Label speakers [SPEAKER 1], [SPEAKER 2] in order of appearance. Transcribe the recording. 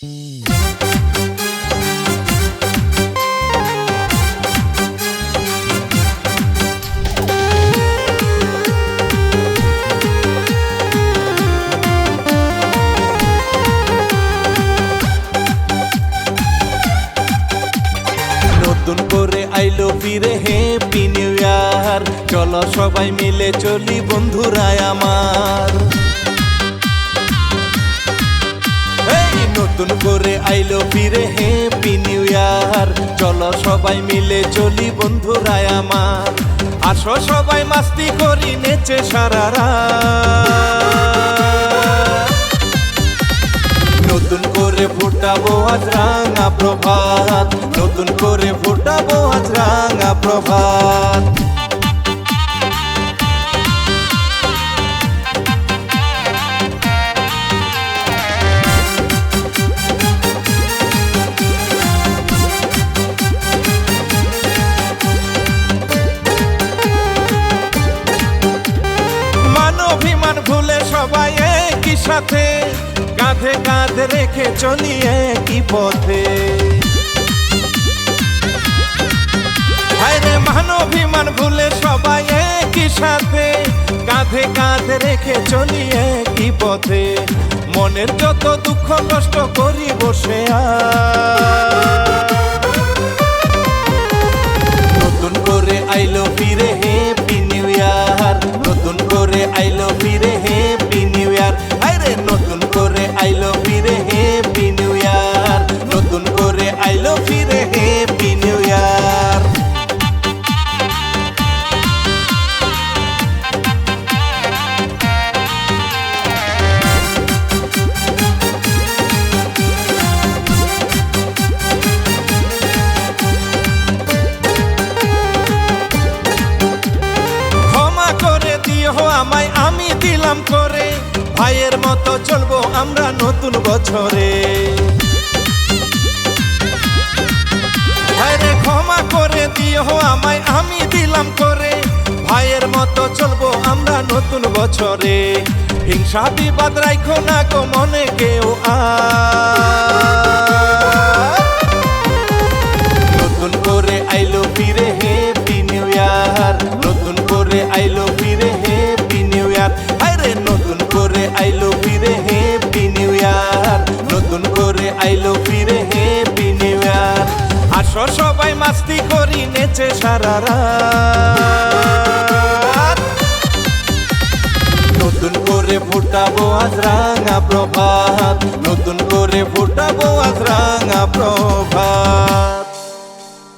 [SPEAKER 1] নতুন করে আইলো ফিরে হ্যাপি নিউ ইয়ার, চলো সবাই মিলে চলি বন্ধুরা আমার। নতুন করে আইলো ফিরে হ্যাপি নিউ ইয়ার, চলো সবাই মিলে চলি বন্ধুরা আমার। আসো সবাই মাস্তি করি নেচে সারা রাত, নতুন করে ফোটাবো আজ রাঙা প্রভাত, নতুন করে ফোটাবো আজ রাঙা প্রভাত। অভিমান ভুলে সবাই একই সাথে, কাঁধে কাঁধ রেখে চলি একই পথে। হায়রে মান অভিমান ভুলে সবাই একই সাথে, কাঁধে কাঁধ রেখে চলি একই পথে। মনের যত দুঃখ কষ্ট করি বসে নতুন করে আইলো ফিরে হ্যাপি নিউ ইয়ার, নতুন করে আইলো ফিরে হ্যাপি নিউ ইয়ার। আরে নতুন করে আইলো ফিরে হ্যাপি নিউ ইয়ার, নতুন করে আইলো ফিরে হ্যাপি নিউ ইয়ার। আমায় আমি দিলাম করে, ভাইয়ের মতো চলবো আমরা নতুন বছরে। ভাইরে ক্ষমা করে দিও আমায় আমি দিলাম করে, ভাইয়ের মতো চলবো আমরা নতুন বছরে। হিংসা বিবাদ রাখো না গো মনে কেউ নতুন করে আইলো ফিরে হ্যাপি নিউ ইয়ার, নতুন করে আইলো ফিরে হ্যাপি নিউ ইয়ার। আরে নতুন করে আইলো ফিরে হ্যাপি নিউ ইয়ার, নতুন করে আইলো ফিরে হ্যাপি নিউ ইয়ার। আসো সবাই মাস্তি করি নেচে সারা রাত, নতুন করে ফোটাবো আজ রাঙা প্রভাত, নতুন করে ফোটাবো আজ রাঙা প্রভাত।